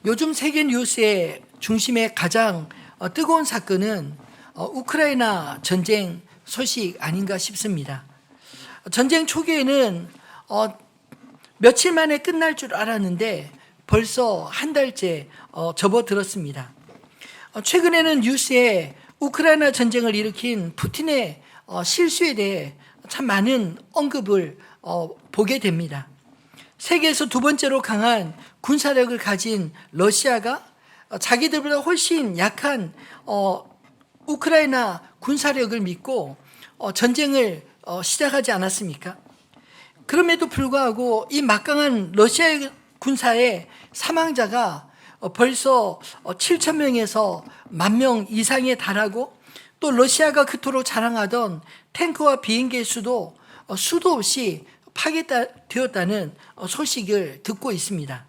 요즘 세계 뉴스의 중심에 가장 뜨거운 사건은 우크라이나 전쟁 소식 아닌가 싶습니다. 전쟁 초기에는 며칠 만에 끝날 줄 알았는데 벌써 한 달째 접어들었습니다. 최근에는 뉴스에 우크라이나 전쟁을 일으킨 푸틴의 실수에 대해 참 많은 언급을 보게 됩니다. 세계에서 두 번째로 강한 군사력을 가진 러시아가 자기들보다 훨씬 약한 우크라이나 군사력을 믿고 전쟁을 시작하지 않았습니까? 그럼에도 불구하고 이 막강한 러시아 군사의 사망자가 벌써 7천 명에서 10,000명 이상에 달하고 또 러시아가 그토록 자랑하던 탱크와 비행기의 수도 없이 파괴되었다는 소식을 듣고 있습니다.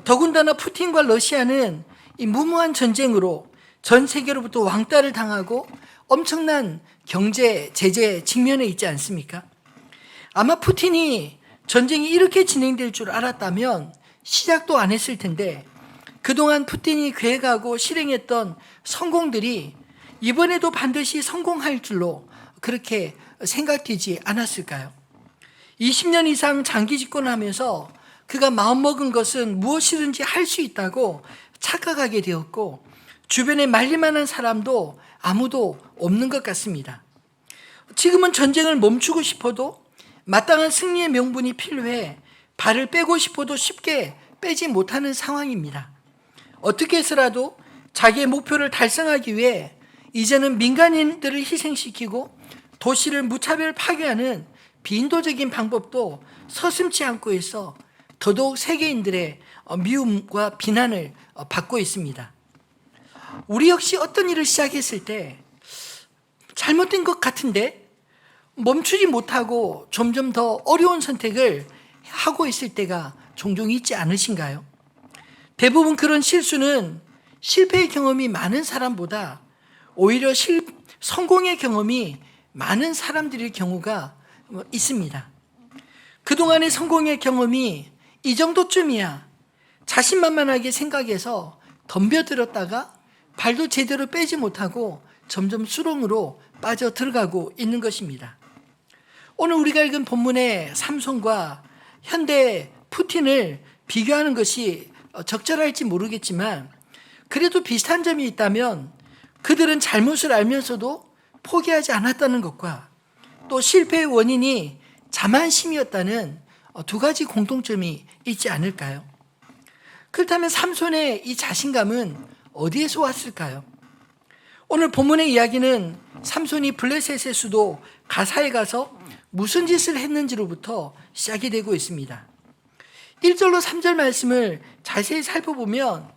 더군다나 푸틴과 러시아는 이 무모한 전쟁으로 전 세계로부터 왕따를 당하고 엄청난 경제 제재에 직면해 있지 않습니까? 아마 푸틴이 전쟁이 이렇게 진행될 줄 알았다면 시작도 안 했을 텐데 그동안 푸틴이 계획하고 실행했던 성공들이 이번에도 반드시 성공할 줄로 그렇게 생각되지 않았을까요? 20년 이상 장기 집권하면서 그가 마음먹은 것은 무엇이든지 할 수 있다고 착각하게 되었고 주변에 말릴만한 사람도 아무도 없는 것 같습니다. 지금은 전쟁을 멈추고 싶어도 마땅한 승리의 명분이 필요해 발을 빼고 싶어도 쉽게 빼지 못하는 상황입니다. 어떻게 해서라도 자기의 목표를 달성하기 위해 이제는 민간인들을 희생시키고 도시를 무차별 파괴하는 비인도적인 방법도 서슴지 않고 있어 더더욱 세계인들의 미움과 비난을 받고 있습니다. 우리 역시 어떤 일을 시작했을 때 잘못된 것 같은데 멈추지 못하고 점점 더 어려운 선택을 하고 있을 때가 종종 있지 않으신가요? 대부분 그런 실수는 실패의 경험이 많은 사람보다 오히려 성공의 경험이 많은 사람들의 경우가 있습니다. 그동안의 성공의 경험이 이 정도쯤이야 자신만만하게 생각해서 덤벼들었다가 발도 제대로 빼지 못하고 점점 수렁으로 빠져 들어가고 있는 것입니다. 오늘 우리가 읽은 본문의 삼손과 현대 푸틴을 비교하는 것이 적절할지 모르겠지만 그래도 비슷한 점이 있다면 그들은 잘못을 알면서도 포기하지 않았다는 것과 또 실패의 원인이 자만심이었다는 두 가지 공통점이 있지 않을까요? 그렇다면 삼손의 이 자신감은 어디에서 왔을까요? 오늘 본문의 이야기는 삼손이 블레셋의 수도 가사에 가서 무슨 짓을 했는지로부터 시작이 되고 있습니다. 1절로 3절 말씀을 자세히 살펴보면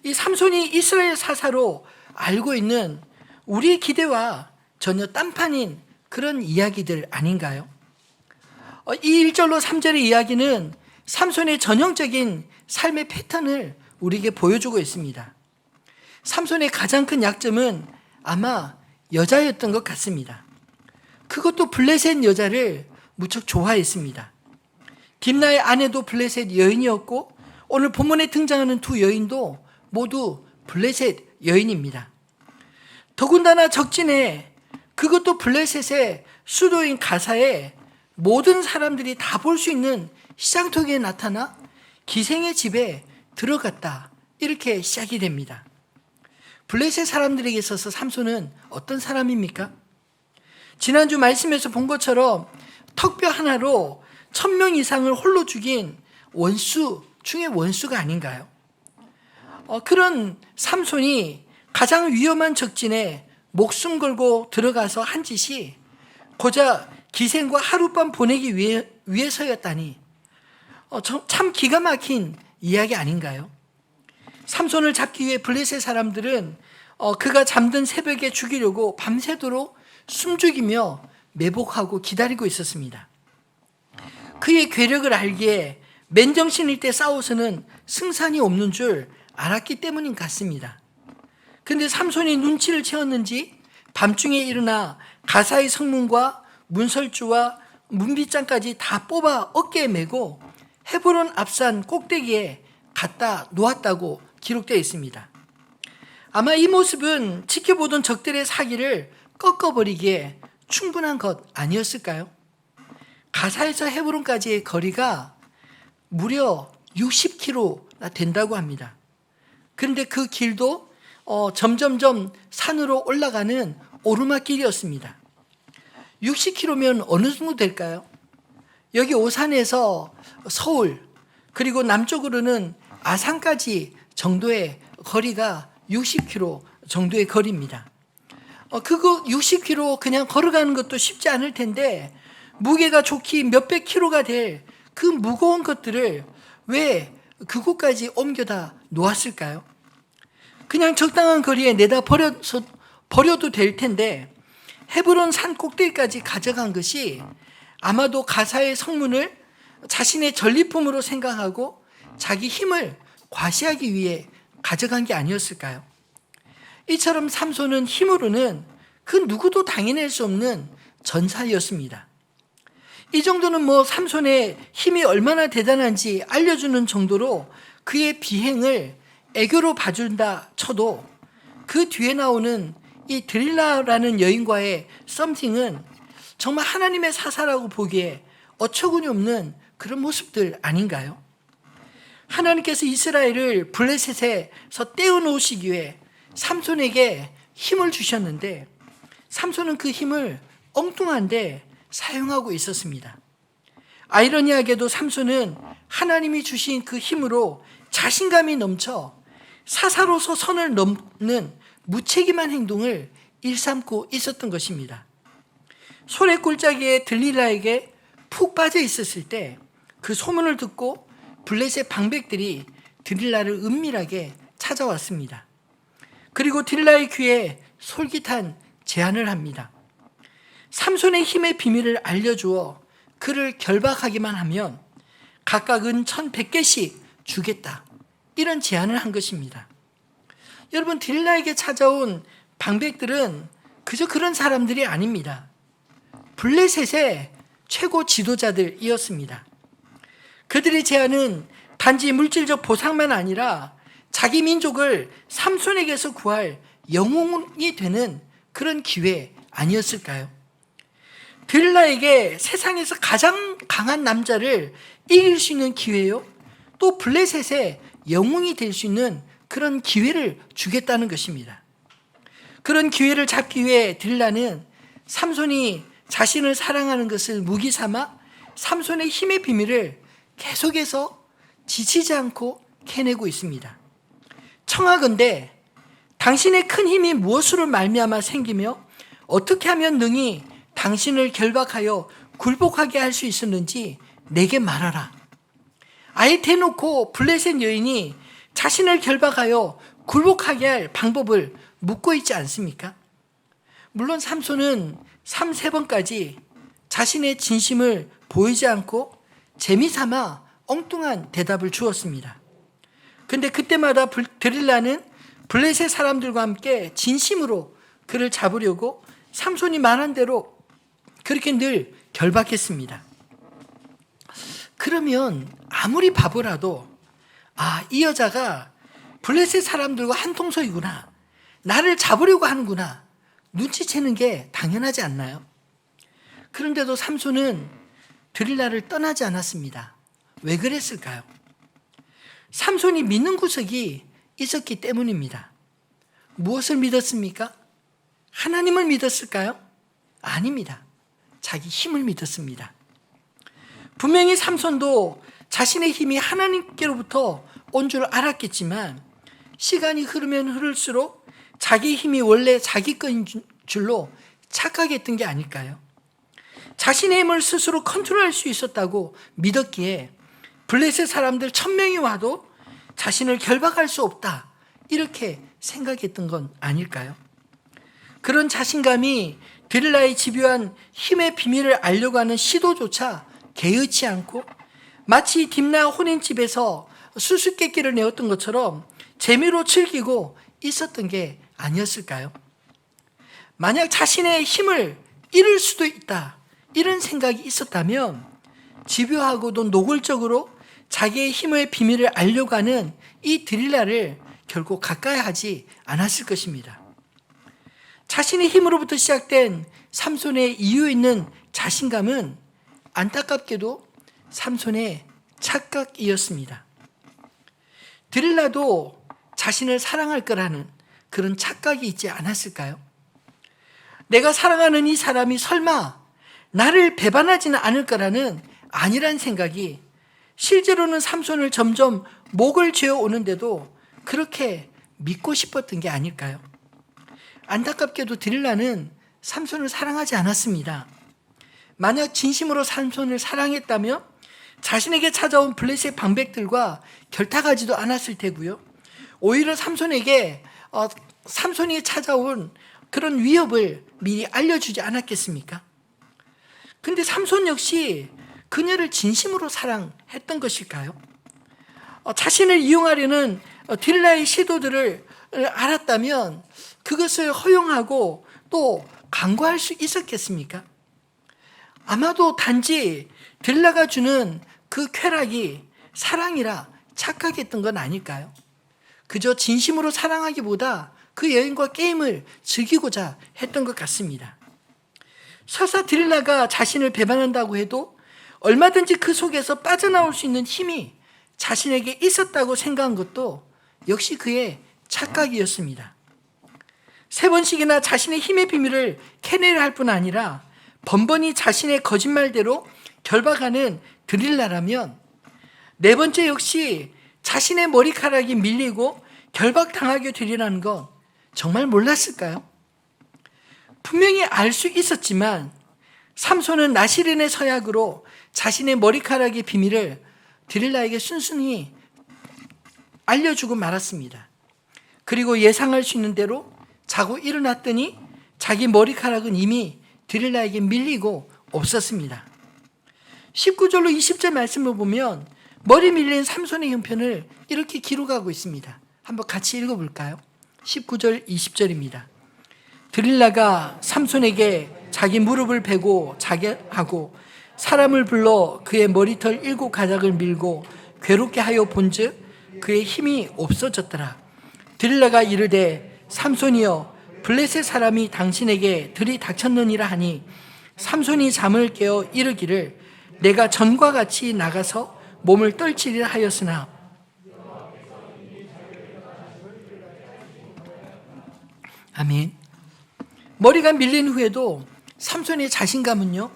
이 삼손이 이스라엘 사사로 알고 있는 우리의 기대와 전혀 딴판인 그런 이야기들 아닌가요? 이 1절로 3절의 이야기는 삼손의 전형적인 삶의 패턴을 우리에게 보여주고 있습니다. 삼손의 가장 큰 약점은 아마 여자였던 것 같습니다. 그것도 블레셋 여자를 무척 좋아했습니다. 딥나의 아내도 블레셋 여인이었고 오늘 본문에 등장하는 두 여인도 모두 블레셋 여인입니다. 더군다나 적진에 그것도 블레셋의 수도인 가사에 모든 사람들이 다 볼 수 있는 시장터기에 나타나 기생의 집에 들어갔다 이렇게 시작이 됩니다. 블레셋 사람들에게 있어서 삼손은 어떤 사람입니까? 지난주 말씀에서 본 것처럼 턱뼈 하나로 1,000명 이상을 홀로 죽인 원수 중에 원수가 아닌가요? 그런 삼손이 가장 위험한 적진에 목숨 걸고 들어가서 한 짓이 고작 기생과 하룻밤 보내기 위해서였다니 참 기가 막힌 이야기 아닌가요? 삼손을 잡기 위해 블레셋 사람들은 그가 잠든 새벽에 죽이려고 밤새도록 숨죽이며 매복하고 기다리고 있었습니다. 그의 괴력을 알기에 맨정신일 때 싸워서는 승산이 없는 줄 알았기 때문인 것 같습니다. 그런데 삼손이 눈치를 채웠는지 밤중에 일어나 가사의 성문과 문설주와 문빗장까지 다 뽑아 어깨에 메고 헤브론 앞산 꼭대기에 갖다 놓았다고 기록되어 있습니다. 아마 이 모습은 지켜보던 적들의 사기를 꺾어버리기에 충분한 것 아니었을까요? 가사에서 헤브론까지의 거리가 무려 60km나 된다고 합니다. 그런데 그 길도 점점점 산으로 올라가는 오르막길이었습니다. 60km면 어느 정도 될까요? 여기 오산에서 서울 그리고 남쪽으로는 아산까지 정도의 거리가 60km 정도의 거리입니다. 그거 60km 그냥 걸어가는 것도 쉽지 않을 텐데 무게가 좋기 몇백 킬로가 될 그 무거운 것들을 왜 그곳까지 옮겨다 놓았을까요? 그냥 적당한 거리에 내다 버려도 될 텐데 헤브론 산 꼭대기까지 가져간 것이 아마도 가사의 성문을 자신의 전리품으로 생각하고 자기 힘을 과시하기 위해 가져간 게 아니었을까요? 이처럼 삼손은 힘으로는 그 누구도 당해낼 수 없는 전사였습니다. 이 정도는 삼손의 힘이 얼마나 대단한지 알려주는 정도로 그의 비행을 애교로 봐준다 쳐도 그 뒤에 나오는 이 드릴라라는 여인과의 썸띵은 정말 하나님의 사사라고 보기에 어처구니 없는 그런 모습들 아닌가요? 하나님께서 이스라엘을 블레셋에서 떼어놓으시기 위해 삼손에게 힘을 주셨는데 삼손은 그 힘을 엉뚱한데 사용하고 있었습니다. 아이러니하게도 삼손은 하나님이 주신 그 힘으로 자신감이 넘쳐 사사로서 선을 넘는 무책임한 행동을 일삼고 있었던 것입니다. 소래 꼴짜기에 들릴라에게 푹 빠져 있었을 때 그 소문을 듣고 블레셋 방백들이 들릴라를 은밀하게 찾아왔습니다. 그리고 들릴라의 귀에 솔깃한 제안을 합니다. 삼손의 힘의 비밀을 알려주어 그를 결박하기만 하면 각각은 1,100개씩 주겠다. 이런 제안을 한 것입니다. 여러분, 들릴라에게 찾아온 방백들은 그저 그런 사람들이 아닙니다. 블레셋의 최고 지도자들이었습니다. 그들의 제안은 단지 물질적 보상만 아니라 자기 민족을 삼손에게서 구할 영웅이 되는 그런 기회 아니었을까요? 들릴라에게 세상에서 가장 강한 남자를 이길 수 있는 기회요, 또 블레셋의 영웅이 될 수 있는 그런 기회를 주겠다는 것입니다. 그런 기회를 잡기 위해 들릴라는 삼손이 자신을 사랑하는 것을 무기 삼아 삼손의 힘의 비밀을 계속해서 지치지 않고 캐내고 있습니다. 청하건대 당신의 큰 힘이 무엇으로 말미암아 생기며 어떻게 하면 능히 당신을 결박하여 굴복하게 할 수 있었는지 내게 말하라. 아예 대놓고 블레셋 여인이 자신을 결박하여 굴복하게 할 방법을 묻고 있지 않습니까? 물론 삼손은 3-3번까지 자신의 진심을 보이지 않고 재미삼아 엉뚱한 대답을 주었습니다. 근데 그때마다 드릴라는 블레셋 사람들과 함께 진심으로 그를 잡으려고 삼손이 말한 대로 그렇게 늘 결박했습니다. 그러면 아무리 바보라도 이 여자가 블레셋 사람들과 한통속이구나, 나를 잡으려고 하는구나 눈치채는 게 당연하지 않나요? 그런데도 삼손은 드릴라를 떠나지 않았습니다. 왜 그랬을까요? 삼손이 믿는 구석이 있었기 때문입니다. 무엇을 믿었습니까? 하나님을 믿었을까요? 아닙니다. 자기 힘을 믿었습니다. 분명히 삼손도 자신의 힘이 하나님께로부터 온 줄 알았겠지만 시간이 흐르면 흐를수록 자기 힘이 원래 자기 거인 줄로 착각했던 게 아닐까요? 자신의 힘을 스스로 컨트롤할 수 있었다고 믿었기에 블레셋 사람들 1,000명이 와도 자신을 결박할 수 없다, 이렇게 생각했던 건 아닐까요? 그런 자신감이 드릴라의 집요한 힘의 비밀을 알려고 하는 시도조차 개의치 않고 마치 딥나 혼인집에서 수수께끼를 내었던 것처럼 재미로 즐기고 있었던 게 아니었을까요? 만약 자신의 힘을 잃을 수도 있다, 이런 생각이 있었다면 집요하고도 노골적으로 자기의 힘의 비밀을 알려고 하는 이 들릴라를 결국 가까이 하지 않았을 것입니다. 자신의 힘으로부터 시작된 삼손의 이유 있는 자신감은 안타깝게도 삼손의 착각이었습니다. 들릴라도 자신을 사랑할 거라는 그런 착각이 있지 않았을까요? 내가 사랑하는 이 사람이 설마 나를 배반하지는 않을 거라는 아니란 생각이 실제로는 삼손을 점점 목을 죄어 오는데도 그렇게 믿고 싶었던 게 아닐까요? 안타깝게도 들릴라는 삼손을 사랑하지 않았습니다. 만약 진심으로 삼손을 사랑했다면 자신에게 찾아온 블레셋 방백들과 결탁하지도 않았을 테고요. 오히려 삼손이 찾아온 그런 위협을 미리 알려주지 않았겠습니까? 근데 삼손 역시 그녀를 진심으로 사랑했던 것일까요? 자신을 이용하려는 들릴라의 시도들을 알았다면 그것을 허용하고 또 강구할 수 있었겠습니까? 아마도 단지 들릴라가 주는 그 쾌락이 사랑이라 착각했던 건 아닐까요? 그저 진심으로 사랑하기보다 그 여인과 게임을 즐기고자 했던 것 같습니다. 설사 들릴라가 자신을 배반한다고 해도 얼마든지 그 속에서 빠져나올 수 있는 힘이 자신에게 있었다고 생각한 것도 역시 그의 착각이었습니다. 3번씩이나 자신의 힘의 비밀을 캐내려 할 뿐 아니라 번번이 자신의 거짓말대로 결박하는 들릴라라면 4번째 역시 자신의 머리카락이 밀리고 결박당하게 되리라는 건 정말 몰랐을까요? 분명히 알 수 있었지만 삼손은 나시린의 서약으로 자신의 머리카락의 비밀을 들릴라에게 순순히 알려주고 말았습니다. 그리고 예상할 수 있는 대로 자고 일어났더니 자기 머리카락은 이미 들릴라에게 밀리고 없었습니다. 19절로 20절 말씀을 보면 머리 밀린 삼손의 형편을 이렇게 기록하고 있습니다. 한번 같이 읽어볼까요? 19절 20절입니다. 들릴라가 삼손에게 자기 무릎을 베고 자게 하고 사람을 불러 그의 머리털 7가닥을 밀고 괴롭게 하여 본즉 그의 힘이 없어졌더라. 들릴라가 이르되 삼손이여 블레셋 사람이 당신에게 들이닥쳤느니라 하니 삼손이 잠을 깨어 이르기를 내가 전과 같이 나가서 몸을 떨치리라 하였으나 아멘. 머리가 밀린 후에도 삼손의 자신감은요,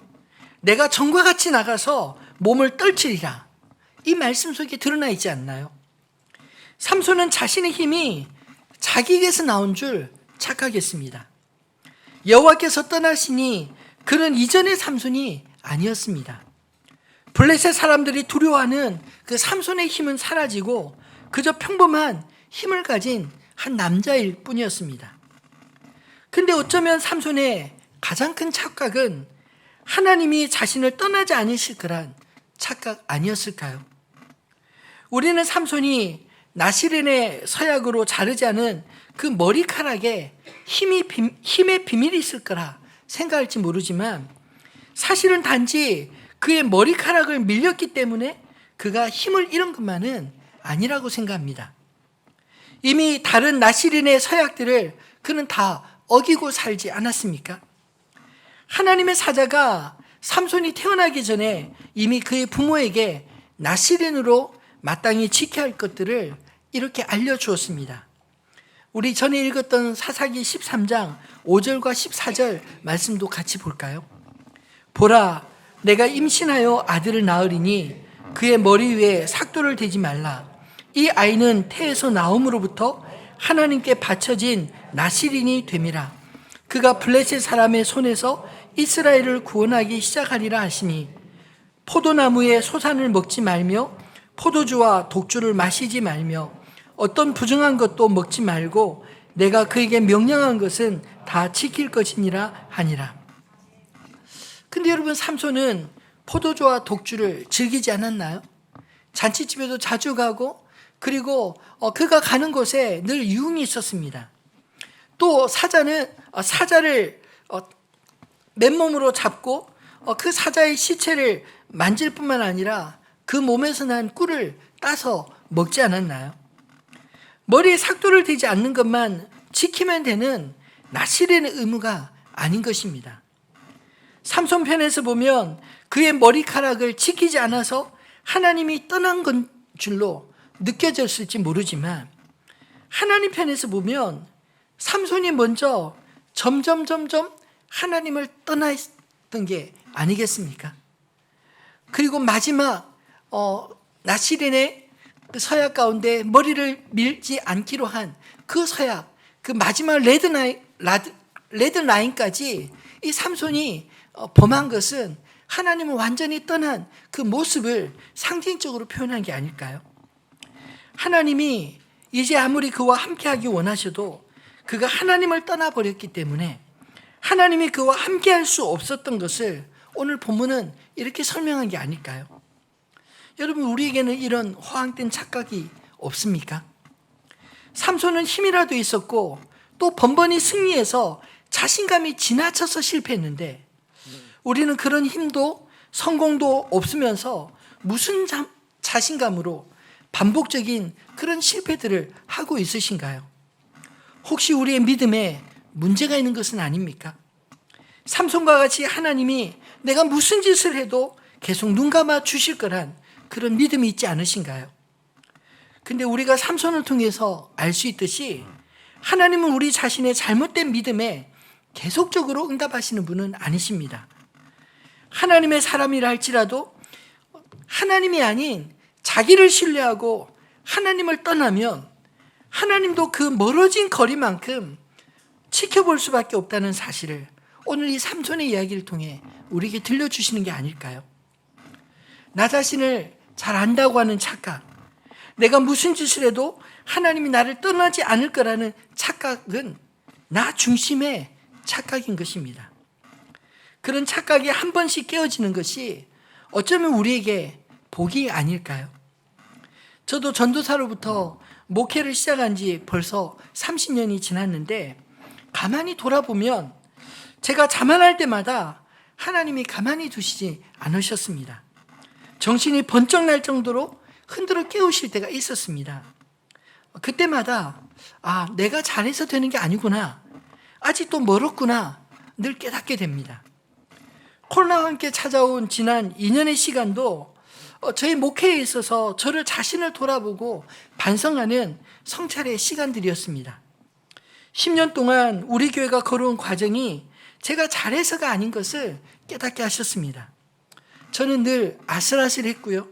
내가 전과 같이 나가서 몸을 떨치리라, 이 말씀 속에 드러나 있지 않나요? 삼손은 자신의 힘이 자기에게서 나온 줄 착각했습니다. 여호와께서 떠나시니 그는 이전의 삼손이 아니었습니다. 블레셋 사람들이 두려워하는 그 삼손의 힘은 사라지고 그저 평범한 힘을 가진 한 남자일 뿐이었습니다. 근데 어쩌면 삼손의 가장 큰 착각은 하나님이 자신을 떠나지 않으실 거란 착각 아니었을까요? 우리는 삼손이 나시린의 서약으로 자르지 않은 그 머리카락에 힘의 비밀이 있을 거라 생각할지 모르지만 사실은 단지 그의 머리카락을 밀렸기 때문에 그가 힘을 잃은 것만은 아니라고 생각합니다. 이미 다른 나시린의 서약들을 그는 다 어기고 살지 않았습니까? 하나님의 사자가 삼손이 태어나기 전에 이미 그의 부모에게 나시린으로 마땅히 지켜야 할 것들을 이렇게 알려주었습니다. 우리 전에 읽었던 사사기 13장 5절과 14절 말씀도 같이 볼까요? 보라, 내가 임신하여 아들을 낳으리니 그의 머리 위에 삭도를 대지 말라. 이 아이는 태에서 나옴으로부터 하나님께 바쳐진 나시린이 됨이라. 그가 블레셋 사람의 손에서 이스라엘을 구원하기 시작하리라 하시니 포도나무의 소산을 먹지 말며 포도주와 독주를 마시지 말며 어떤 부정한 것도 먹지 말고 내가 그에게 명령한 것은 다 지킬 것이니라 하니라. 근데 여러분, 삼손은 포도주와 독주를 즐기지 않았나요? 잔치집에도 자주 가고 그리고 그가 가는 곳에 늘 유흥이 있었습니다. 또 사자를 맨몸으로 잡고 그 사자의 시체를 만질 뿐만 아니라 그 몸에서 난 꿀을 따서 먹지 않았나요? 머리에 삭도를 대지 않는 것만 지키면 되는 나시린의 의무가 아닌 것입니다. 삼손 편에서 보면 그의 머리카락을 지키지 않아서 하나님이 떠난 건 줄로 느껴졌을지 모르지만, 하나님 편에서 보면 삼손이 먼저 점점 하나님을 떠났던 게 아니겠습니까? 그리고 마지막 나시린의 그 서약 가운데 머리를 밀지 않기로 한 그 서약, 그 마지막 레드라인까지 이 삼손이 범한 것은 하나님을 완전히 떠난 그 모습을 상징적으로 표현한 게 아닐까요? 하나님이 이제 아무리 그와 함께하기 원하셔도 그가 하나님을 떠나버렸기 때문에 하나님이 그와 함께할 수 없었던 것을 오늘 본문은 이렇게 설명한 게 아닐까요? 여러분, 우리에게는 이런 허황된 착각이 없습니까? 삼손은 힘이라도 있었고 또 번번이 승리해서 자신감이 지나쳐서 실패했는데, 우리는 그런 힘도 성공도 없으면서 무슨 자신감으로 반복적인 그런 실패들을 하고 있으신가요? 혹시 우리의 믿음에 문제가 있는 것은 아닙니까? 삼손과 같이 하나님이 내가 무슨 짓을 해도 계속 눈 감아 주실 거란 그런 믿음이 있지 않으신가요? 근데 우리가 삼손을 통해서 알 수 있듯이 하나님은 우리 자신의 잘못된 믿음에 계속적으로 응답하시는 분은 아니십니다. 하나님의 사람이라 할지라도 하나님이 아닌 자기를 신뢰하고 하나님을 떠나면 하나님도 그 멀어진 거리만큼 지켜볼 수밖에 없다는 사실을 오늘 이 삼손의 이야기를 통해 우리에게 들려주시는 게 아닐까요? 나 자신을 잘 안다고 하는 착각, 내가 무슨 짓을 해도 하나님이 나를 떠나지 않을 거라는 착각은 나 중심의 착각인 것입니다. 그런 착각이 한 번씩 깨어지는 것이 어쩌면 우리에게 복이 아닐까요? 저도 전도사로부터 목회를 시작한 지 벌써 30년이 지났는데, 가만히 돌아보면 제가 자만할 때마다 하나님이 가만히 두시지 않으셨습니다. 정신이 번쩍 날 정도로 흔들어 깨우실 때가 있었습니다. 그때마다 내가 잘해서 되는 게 아니구나, 아직도 멀었구나 늘 깨닫게 됩니다. 코로나와 함께 찾아온 지난 2년의 시간도 저희 목회에 있어서 저를 자신을 돌아보고 반성하는 성찰의 시간들이었습니다. 10년 동안 우리 교회가 걸어온 과정이 제가 잘해서가 아닌 것을 깨닫게 하셨습니다. 저는 늘 아슬아슬했고요,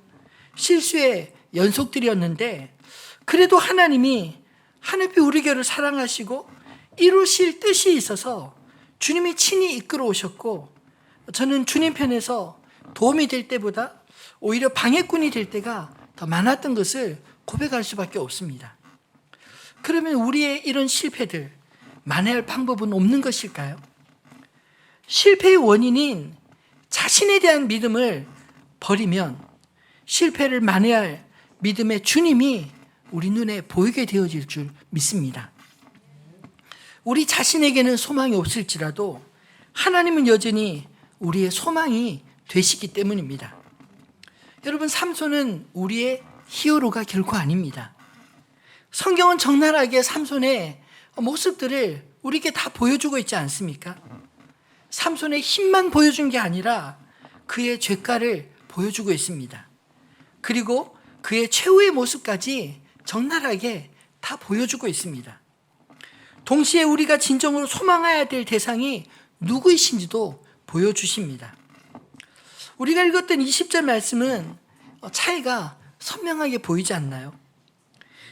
실수의 연속들이었는데, 그래도 하나님이 하늘빛 우리 교회를 사랑하시고 이루실 뜻이 있어서 주님이 친히 이끌어 오셨고, 저는 주님 편에서 도움이 될 때보다 오히려 방해꾼이 될 때가 더 많았던 것을 고백할 수밖에 없습니다. 그러면 우리의 이런 실패들 만회할 방법은 없는 것일까요? 실패의 원인인 자신에 대한 믿음을 버리면 실패를 만회할 믿음의 주님이 우리 눈에 보이게 되어질 줄 믿습니다. 우리 자신에게는 소망이 없을지라도 하나님은 여전히 우리의 소망이 되시기 때문입니다. 여러분, 삼손은 우리의 히어로가 결코 아닙니다. 성경은 적나라하게 삼손의 모습들을 우리에게 다 보여주고 있지 않습니까? 삼손의 힘만 보여준 게 아니라 그의 죄가를 보여주고 있습니다. 그리고 그의 최후의 모습까지 적나라하게 다 보여주고 있습니다. 동시에 우리가 진정으로 소망해야 될 대상이 누구이신지도 보여주십니다. 우리가 읽었던 20절 말씀은 차이가 선명하게 보이지 않나요?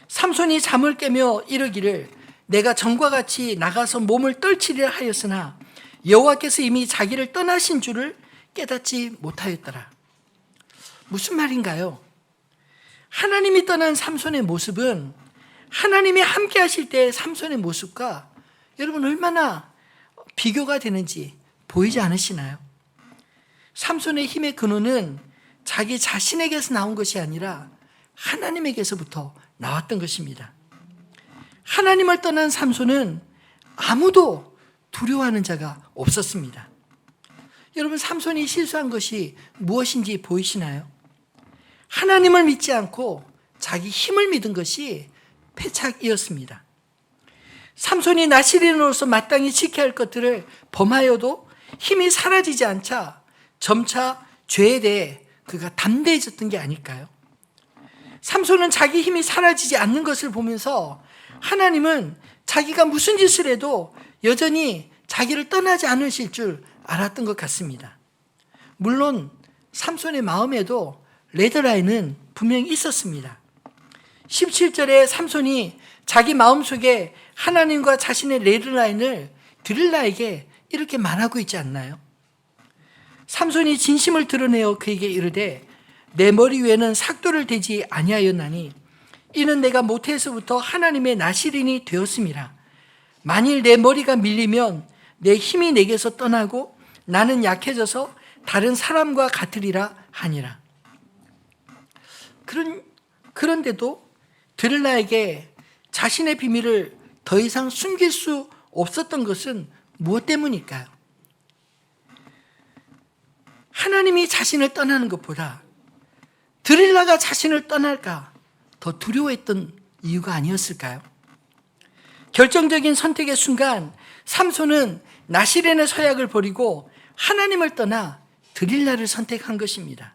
삼손이 잠을 깨며 이르기를 내가 전과 같이 나가서 몸을 떨치리라 하였으나 여호와께서 이미 자기를 떠나신 줄을 깨닫지 못하였더라. 무슨 말인가요? 하나님이 떠난 삼손의 모습은 하나님이 함께 하실 때의 삼손의 모습과 여러분 얼마나 비교가 되는지 보이지 않으시나요? 삼손의 힘의 근원은 자기 자신에게서 나온 것이 아니라 하나님에게서부터 나왔던 것입니다. 하나님을 떠난 삼손은 아무도 두려워하는 자가 없었습니다. 여러분, 삼손이 실수한 것이 무엇인지 보이시나요? 하나님을 믿지 않고 자기 힘을 믿은 것이 패착이었습니다. 삼손이 나시린으로서 마땅히 지켜야 할 것들을 범하여도 힘이 사라지지 않자 점차 죄에 대해 그가 담대해졌던 게 아닐까요? 삼손은 자기 힘이 사라지지 않는 것을 보면서 하나님은 자기가 무슨 짓을 해도 여전히 자기를 떠나지 않으실 줄 알았던 것 같습니다. 물론 삼손의 마음에도 레드라인은 분명히 있었습니다. 17절에 삼손이 자기 마음속에 하나님과 자신의 레드라인을 드릴라에게 이렇게 말하고 있지 않나요? 삼손이 진심을 드러내어 그에게 이르되 내 머리 위에는 삭도를 대지 아니하였나니 이는 내가 모태에서부터 하나님의 나시린이 되었음이라. 만일 내 머리가 밀리면 내 힘이 내게서 떠나고 나는 약해져서 다른 사람과 같으리라 하니라. 그런데도 드릴라에게 자신의 비밀을 더 이상 숨길 수 없었던 것은 무엇 때문일까요? 하나님이 자신을 떠나는 것보다 드릴라가 자신을 떠날까 더 두려워했던 이유가 아니었을까요? 결정적인 선택의 순간 삼손은 나시렌의 서약을 버리고 하나님을 떠나 드릴라를 선택한 것입니다.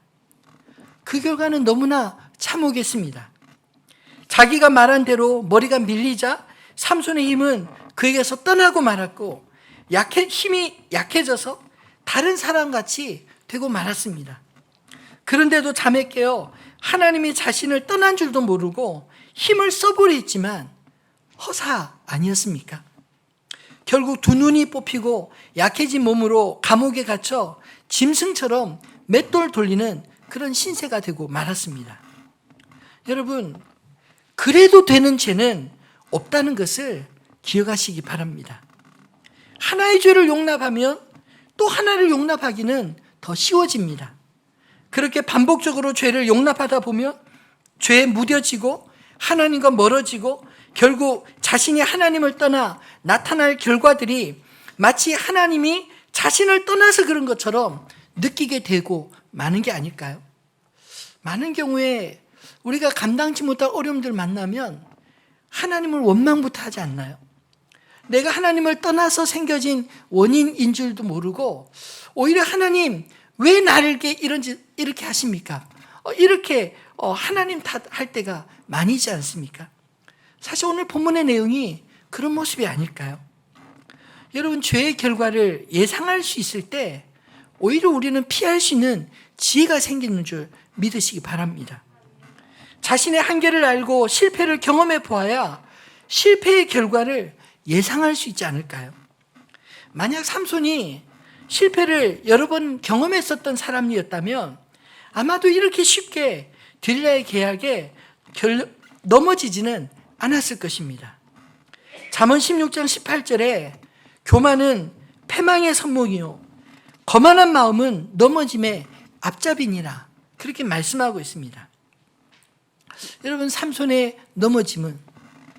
그 결과는 너무나 참혹했습니다. 자기가 말한 대로 머리가 밀리자 삼손의 힘은 그에게서 떠나고 말았고 힘이 약해져서 다른 사람같이 되고 말았습니다. 그런데도 잠에 깨어 하나님이 자신을 떠난 줄도 모르고 힘을 써보려 했지만 허사 아니었습니까? 결국 두 눈이 뽑히고 약해진 몸으로 감옥에 갇혀 짐승처럼 맷돌 돌리는 그런 신세가 되고 말았습니다. 여러분, 그래도 되는 죄는 없다는 것을 기억하시기 바랍니다. 하나의 죄를 용납하면 또 하나를 용납하기는 더 쉬워집니다. 그렇게 반복적으로 죄를 용납하다 보면 죄에 무뎌지고 하나님과 멀어지고 결국 자신이 하나님을 떠나 나타날 결과들이 마치 하나님이 자신을 떠나서 그런 것처럼 느끼게 되고 마는 게 아닐까요? 많은 경우에 우리가 감당치 못할 어려움들 만나면 하나님을 원망부터 하지 않나요? 내가 하나님을 떠나서 생겨진 원인인 줄도 모르고 오히려 하나님 왜 나를 이렇게 하십니까? 이렇게 하나님 탓할 때가 많이 있지 않습니까? 사실 오늘 본문의 내용이 그런 모습이 아닐까요? 여러분, 죄의 결과를 예상할 수 있을 때 오히려 우리는 피할 수 있는 지혜가 생기는 줄 믿으시기 바랍니다. 자신의 한계를 알고 실패를 경험해 보아야 실패의 결과를 예상할 수 있지 않을까요? 만약 삼손이 실패를 여러 번 경험했었던 사람이었다면 아마도 이렇게 쉽게 딜라의 계약에 넘어지지는 않았을 것입니다. 잠언 16장 18절에 교만은 패망의 선봉이요 거만한 마음은 넘어짐의 앞잡이니라 그렇게 말씀하고 있습니다. 여러분, 삼손의 넘어짐은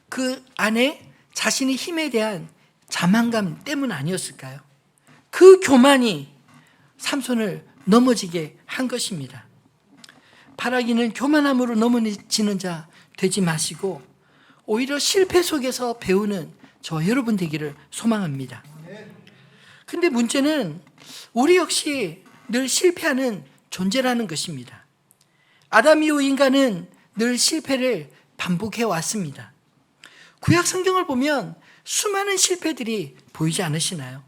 그 안에 자신의 힘에 대한 자만감 때문 아니었을까요? 그 교만이 삼손을 넘어지게 한 것입니다. 바라기는 교만함으로 넘어지는 자 되지 마시고 오히려 실패 속에서 배우는 저 여러분 되기를 소망합니다. 근데 문제는 우리 역시 늘 실패하는 존재라는 것입니다. 아담 이후 인간은 늘 실패를 반복해 왔습니다. 구약 성경을 보면 수많은 실패들이 보이지 않으시나요?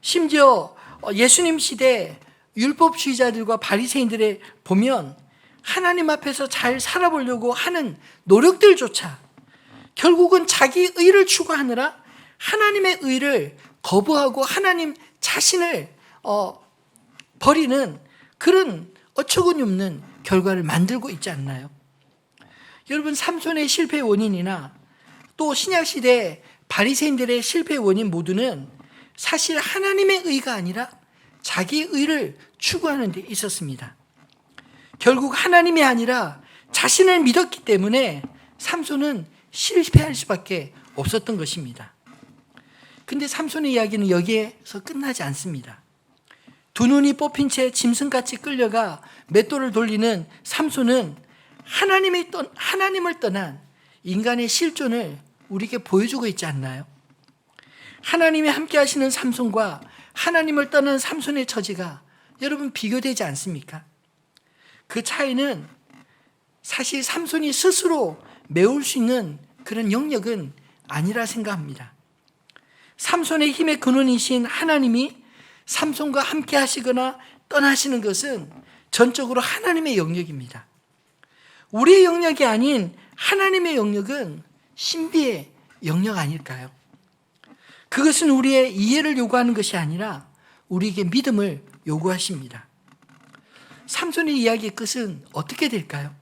심지어 예수님 시대 율법주의자들과 바리새인들을 보면 하나님 앞에서 잘 살아보려고 하는 노력들조차 결국은 자기 의를 추구하느라 하나님의 의를 거부하고 하나님 자신을 버리는 그런 어처구니 없는 결과를 만들고 있지 않나요? 여러분, 삼손의 실패의 원인이나 또 신약시대 바리새인들의 실패의 원인 모두는 사실 하나님의 의가 아니라 자기 의를 추구하는 데 있었습니다. 결국 하나님이 아니라 자신을 믿었기 때문에 삼손은 실패할 수밖에 없었던 것입니다. 근데 삼손의 이야기는 여기에서 끝나지 않습니다. 두 눈이 뽑힌 채 짐승같이 끌려가 맷돌을 돌리는 삼손은 하나님을 떠난 인간의 실존을 우리에게 보여주고 있지 않나요? 하나님이 함께 하시는 삼손과 하나님을 떠난 삼손의 처지가 여러분 비교되지 않습니까? 그 차이는 사실 삼손이 스스로 메울 수 있는 그런 영역은 아니라 생각합니다. 삼손의 힘의 근원이신 하나님이 삼손과 함께 하시거나 떠나시는 것은 전적으로 하나님의 영역입니다. 우리의 영역이 아닌 하나님의 영역은 신비의 영역 아닐까요? 그것은 우리의 이해를 요구하는 것이 아니라 우리에게 믿음을 요구하십니다. 삼손의 이야기의 끝은 어떻게 될까요?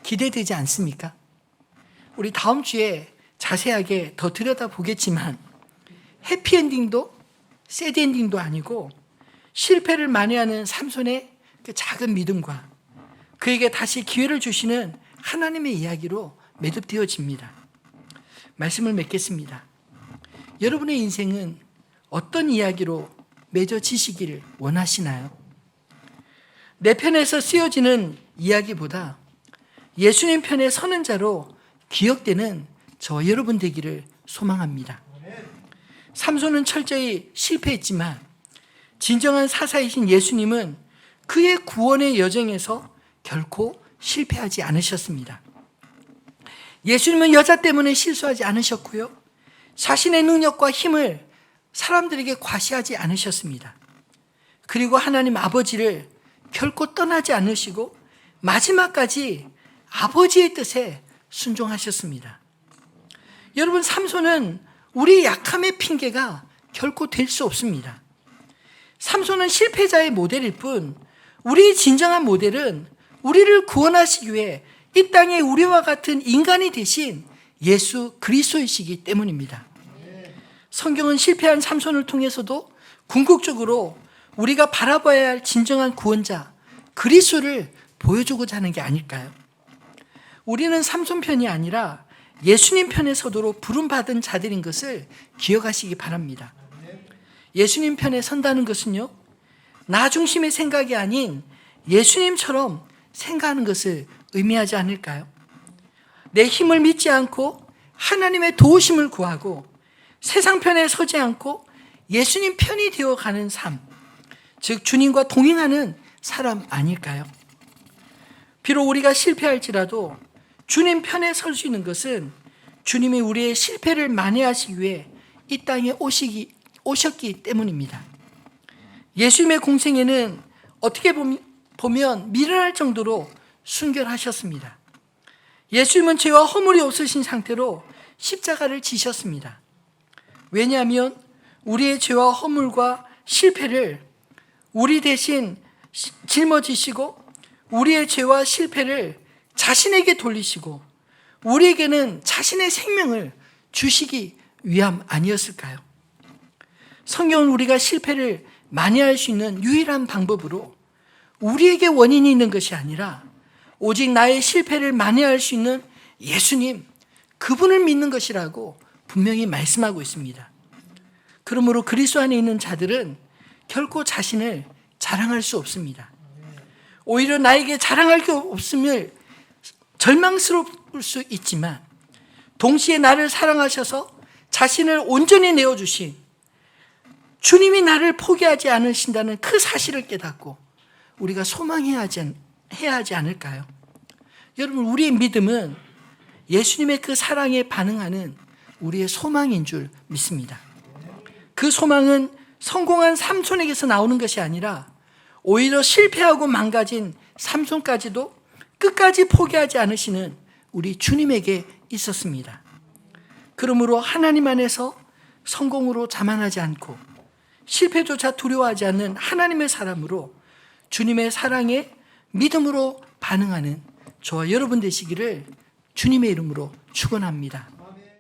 기대되지 않습니까? 우리 다음 주에 자세하게 더 들여다보겠지만 해피엔딩도 새드엔딩도 아니고 실패를 만회하는 삼손의 그 작은 믿음과 그에게 다시 기회를 주시는 하나님의 이야기로 매듭되어집니다. 말씀을 맺겠습니다. 여러분의 인생은 어떤 이야기로 맺어지시기를 원하시나요? 내 편에서 쓰여지는 이야기보다 예수님 편에 서는 자로 기억되는 저와 여러분 되기를 소망합니다. 삼손은 철저히 실패했지만 진정한 사사이신 예수님은 그의 구원의 여정에서 결코 실패하지 않으셨습니다. 예수님은 여자 때문에 실수하지 않으셨고요. 자신의 능력과 힘을 사람들에게 과시하지 않으셨습니다. 그리고 하나님 아버지를 결코 떠나지 않으시고 마지막까지 아버지의 뜻에 순종하셨습니다. 여러분, 삼손은 우리의 약함의 핑계가 결코 될 수 없습니다. 삼손은 실패자의 모델일 뿐 우리의 진정한 모델은 우리를 구원하시기 위해 이 땅에 우리와 같은 인간이 되신 예수 그리스도이시기 때문입니다. 성경은 실패한 삼손을 통해서도 궁극적으로 우리가 바라봐야 할 진정한 구원자 그리스도를 보여주고자 하는 게 아닐까요? 우리는 삼손 편이 아니라 예수님 편에 서도록 부름받은 자들인 것을 기억하시기 바랍니다. 예수님 편에 선다는 것은요, 나 중심의 생각이 아닌 예수님처럼 생각하는 것을 의미하지 않을까요? 내 힘을 믿지 않고 하나님의 도우심을 구하고 세상 편에 서지 않고 예수님 편이 되어가는 삶, 즉 주님과 동행하는 사람 아닐까요? 비록 우리가 실패할지라도 주님 편에 설 수 있는 것은 주님이 우리의 실패를 만회하시기 위해 이 땅에 오셨기 때문입니다. 예수님의 공생애는 어떻게 보면 미련할 정도로 순결하셨습니다. 예수님은 죄와 허물이 없으신 상태로 십자가를 지셨습니다. 왜냐하면 우리의 죄와 허물과 실패를 우리 대신 짊어지시고 우리의 죄와 실패를 자신에게 돌리시고 우리에게는 자신의 생명을 주시기 위함 아니었을까요? 성경은 우리가 실패를 만회할 수 있는 유일한 방법으로 우리에게 원인이 있는 것이 아니라 오직 나의 실패를 만회할 수 있는 예수님, 그분을 믿는 것이라고 분명히 말씀하고 있습니다. 그러므로 그리스도 안에 있는 자들은 결코 자신을 자랑할 수 없습니다. 오히려 나에게 자랑할 게 없음을 절망스러울 수 있지만 동시에 나를 사랑하셔서 자신을 온전히 내어주신 주님이 나를 포기하지 않으신다는 그 사실을 깨닫고 우리가 소망해야 하지 않을까요? 여러분, 우리의 믿음은 예수님의 그 사랑에 반응하는 우리의 소망인 줄 믿습니다. 그 소망은 성공한 삼손에게서 나오는 것이 아니라 오히려 실패하고 망가진 삼손까지도 끝까지 포기하지 않으시는 우리 주님에게 있었습니다. 그러므로 하나님 안에서 성공으로 자만하지 않고 실패조차 두려워하지 않는 하나님의 사람으로 주님의 사랑에 믿음으로 반응하는 저와 여러분 되시기를 주님의 이름으로 축원합니다.